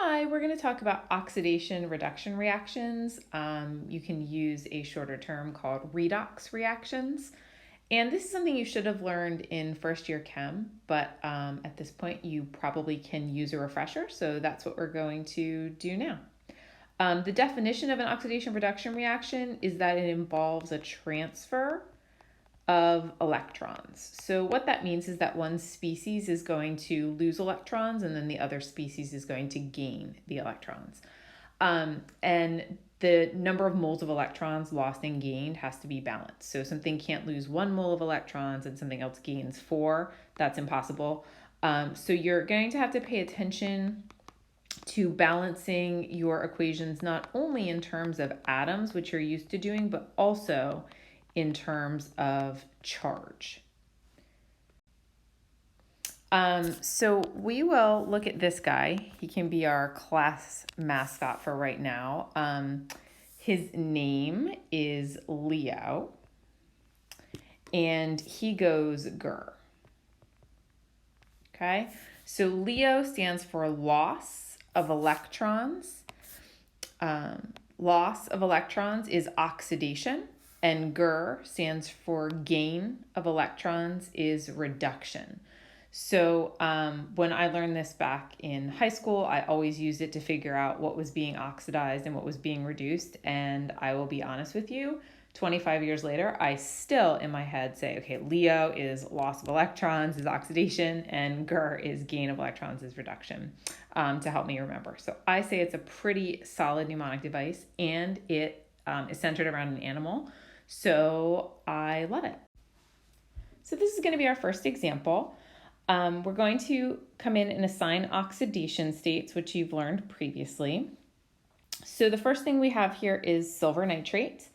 Hi, we're going to talk about oxidation reduction reactions. You can use a shorter term called redox reactions. And this is something you should have learned in first year chem, but at this point you probably can use a refresher. So that's what we're going to do now. The definition of an oxidation reduction reaction is that it involves a transfer of electrons. So what that means is that one species is going to lose electrons and then the other species is going to gain the electrons. And the number of moles of electrons lost and gained has to be balanced. So something can't lose 1 mole of electrons and something else gains 4. That's impossible. So you're going to have to pay attention to balancing your equations not only in terms of atoms, which you're used to doing, but also in terms of charge. So we will look at this guy. He can be our class mascot for right now. His name is Leo, and he goes grr. Okay, so Leo stands for loss of electrons. Loss of electrons is oxidation. And grr stands for gain of electrons is reduction. So when I learned this back in high school, I always used it to figure out what was being oxidized and what was being reduced. And I will be honest with you, 25 years later, I still in my head say, okay, Leo is loss of electrons is oxidation and grr is gain of electrons is reduction, to help me remember. So I say it's a pretty solid mnemonic device, and it is centered around an animal. So I love it. So this is going to be our first example. We're going to come in and assign oxidation states, which you've learned previously. So the first thing we have here is silver nitrate.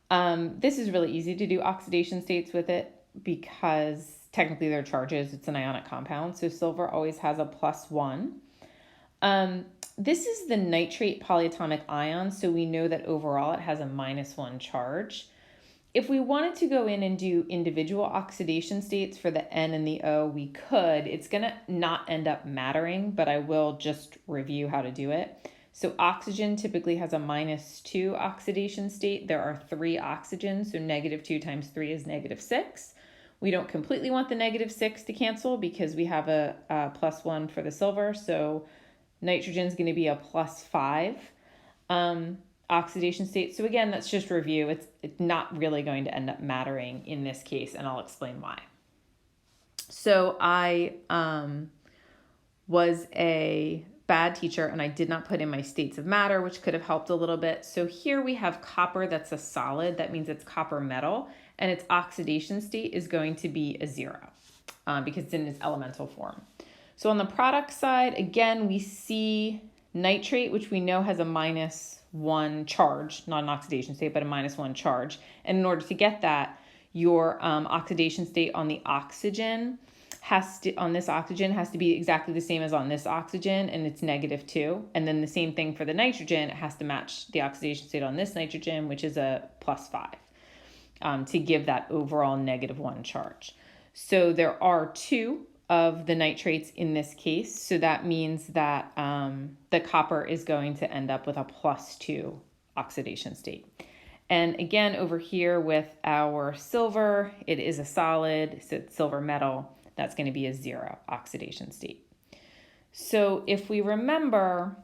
This is really easy to do oxidation states with it because technically they're charges. It's an ionic compound. So silver always has a +1. This is the nitrate polyatomic ion. So we know that overall it has a -1 charge. If we wanted to go in and do individual oxidation states for the N and the O, we could. It's going to not end up mattering, but I will just review how to do it. So oxygen typically has a -2 oxidation state. There are 3 oxygens, so -2 times 3 is -6. We don't completely want the -6 to cancel because we have a +1 for the silver, so nitrogen is going to be a +5. Oxidation state. So again, that's just review. It's not really going to end up mattering in this case, and I'll explain why. So I was a bad teacher and I did not put in my states of matter, which could have helped a little bit. So here we have copper that's a solid. That means it's copper metal, and its oxidation state is going to be a 0 because it's in its elemental form. So on the product side, again, we see nitrate, which we know has a -1 charge, not an oxidation state, but a -1 charge. And in order to get that, your oxidation state on the oxygen has to be exactly the same as on this oxygen, and it's -2. And then the same thing for the nitrogen, it has to match the oxidation state on this nitrogen, which is a +5, to give that overall -1 charge. So there are 2 of the nitrates in this case. So that means that the copper is going to end up with a +2 oxidation state. And again, over here with our silver, it is a solid, so it's silver metal. That's going to be a 0 oxidation state. So if we remember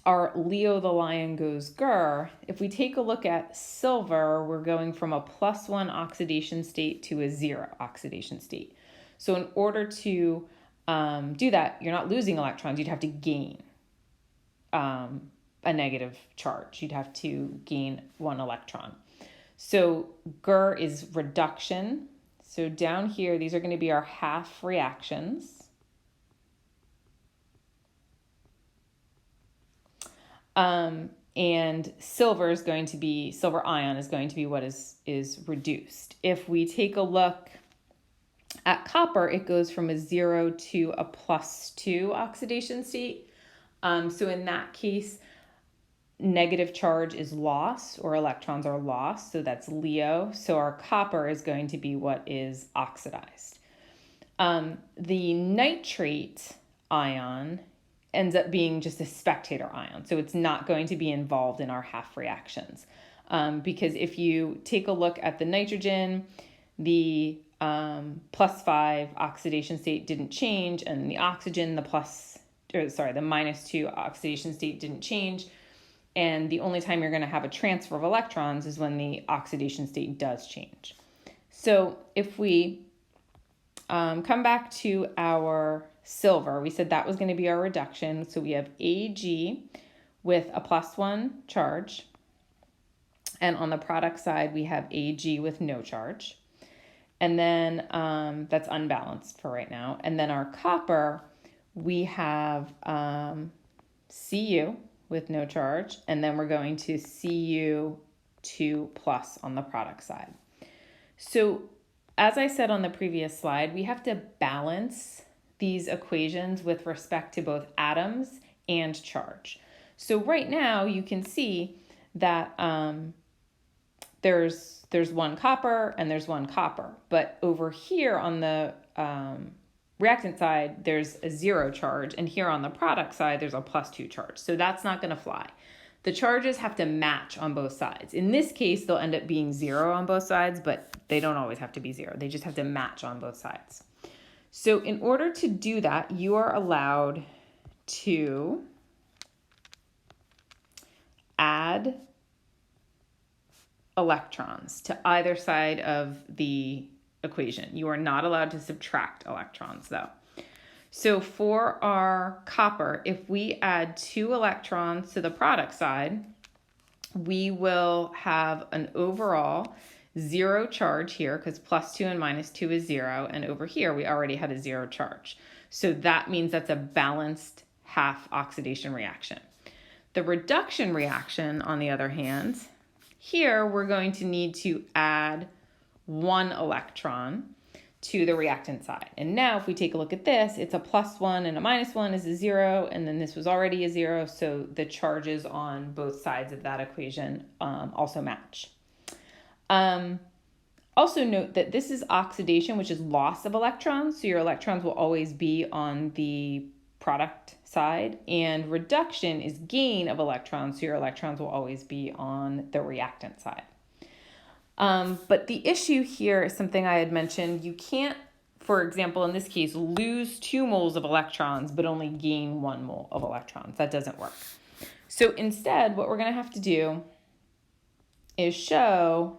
our Leo the lion goes grr, if we take a look at silver, we're going from a +1 oxidation state to a 0 oxidation state. So in order to do that, you're not losing electrons. You'd have to gain a negative charge. You'd have to gain 1 electron. So grr is reduction. So down here, these are going to be our half reactions. And silver ion is going to be what is reduced. If we take a look at copper, it goes from a 0 to a +2 oxidation state. So in that case, negative charge is lost, or electrons are lost. So that's Leo. So our copper is going to be what is oxidized. The nitrate ion ends up being just a spectator ion. So it's not going to be involved in our half reactions. Because if you take a look at the nitrogen, the +5 oxidation state didn't change, and the oxygen, the -2 oxidation state didn't change. And the only time you're going to have a transfer of electrons is when the oxidation state does change. So if we come back to our silver, we said that was going to be our reduction. So we have Ag with a +1 charge. And on the product side, we have Ag with no charge. And then that's unbalanced for right now. And then our copper, we have Cu with no charge. And then we're going to Cu2 plus on the product side. So as I said on the previous slide, we have to balance these equations with respect to both atoms and charge. So right now you can see that there's one copper and there's one copper, but over here on the reactant side there's a 0 charge, and here on the product side there's a +2 charge. So that's not going to fly. The charges have to match on both sides. In this case they'll end up being 0 on both sides, but they don't always have to be 0. They just have to match on both sides. So in order to do that, you are allowed to add electrons to either side of the equation. You are not allowed to subtract electrons though. So for our copper, if we add 2 electrons to the product side, we will have an overall 0 charge here, because +2 and -2 is 0, and over here we already had a 0 charge. So that means that's a balanced half oxidation reaction. The reduction reaction, on the other hand, here we're going to need to add 1 electron to the reactant side. And now if we take a look at this, it's a +1 and a -1 is a 0, and then this was already a 0, so the charges on both sides of that equation also match. Also note that this is oxidation, which is loss of electrons, so your electrons will always be on the product side, and reduction is gain of electrons, so your electrons will always be on the reactant side. But the issue here is something I had mentioned. You can't, for example, in this case, lose 2 moles of electrons, but only gain 1 mole of electrons. That doesn't work. So instead, what we're going to have to do is show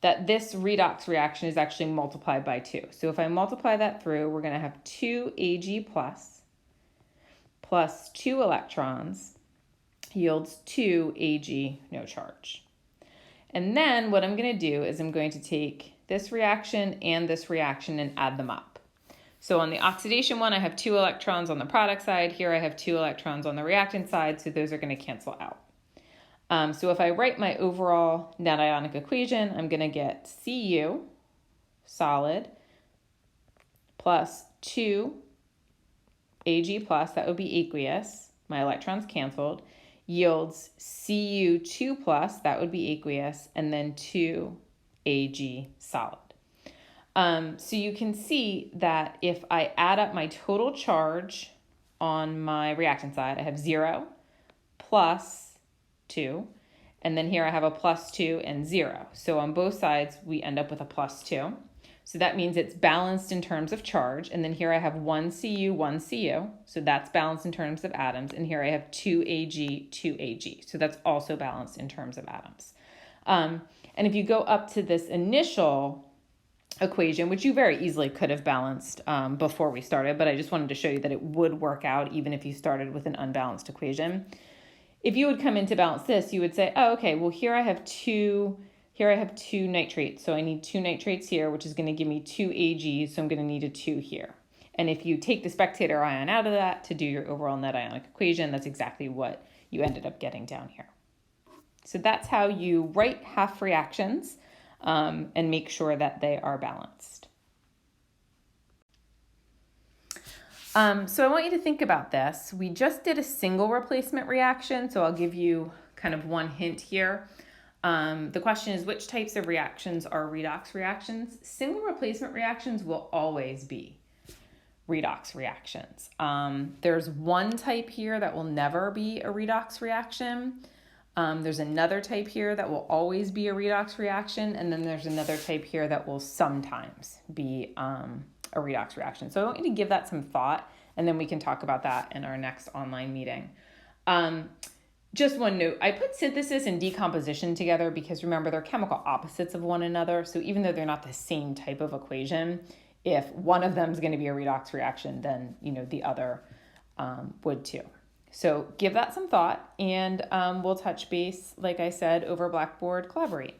that this redox reaction is actually multiplied by 2. So if I multiply that through, we're going to have 2 Ag plus 2 electrons yields 2 Ag no charge. And then what I'm going to do is I'm going to take this reaction and this reaction and add them up. So on the oxidation one, I have 2 electrons on the product side. Here I have 2 electrons on the reactant side, so those are going to cancel out. So if I write my overall net ionic equation, I'm going to get Cu solid plus 2 Ag plus, that would be aqueous, my electrons canceled, yields Cu2 plus, that would be aqueous, and then 2 Ag solid. So you can see that if I add up my total charge on my reactant side, I have 0 plus 2, and then here I have a +2 and 0. So on both sides we end up with a +2. So that means it's balanced in terms of charge, and then here I have 1 Cu, 1 Cu, so that's balanced in terms of atoms, and here I have 2 Ag, 2 Ag, so that's also balanced in terms of atoms. And if you go up to this initial equation, which you very easily could have balanced before we started, but I just wanted to show you that it would work out even if you started with an unbalanced equation. If you would come in to balance this, you would say, oh, okay, well, here I have two nitrates. So I need 2 nitrates here, which is going to give me 2 Ags, so I'm going to need a 2 here. And if you take the spectator ion out of that to do your overall net ionic equation, that's exactly what you ended up getting down here. So that's how you write half reactions and make sure that they are balanced. So I want you to think about this. We just did a single replacement reaction, so I'll give you kind of one hint here. The question is, which types of reactions are redox reactions? Single replacement reactions will always be redox reactions. There's one type here that will never be a redox reaction. There's another type here that will always be a redox reaction. And then there's another type here that will sometimes be a redox reaction. So I want you to give that some thought, and then we can talk about that in our next online meeting. Just one note, I put synthesis and decomposition together because remember, they're chemical opposites of one another. So even though they're not the same type of equation, if one of them is going to be a redox reaction, then, the other would too. So give that some thought, and we'll touch base, like I said, over Blackboard Collaborate.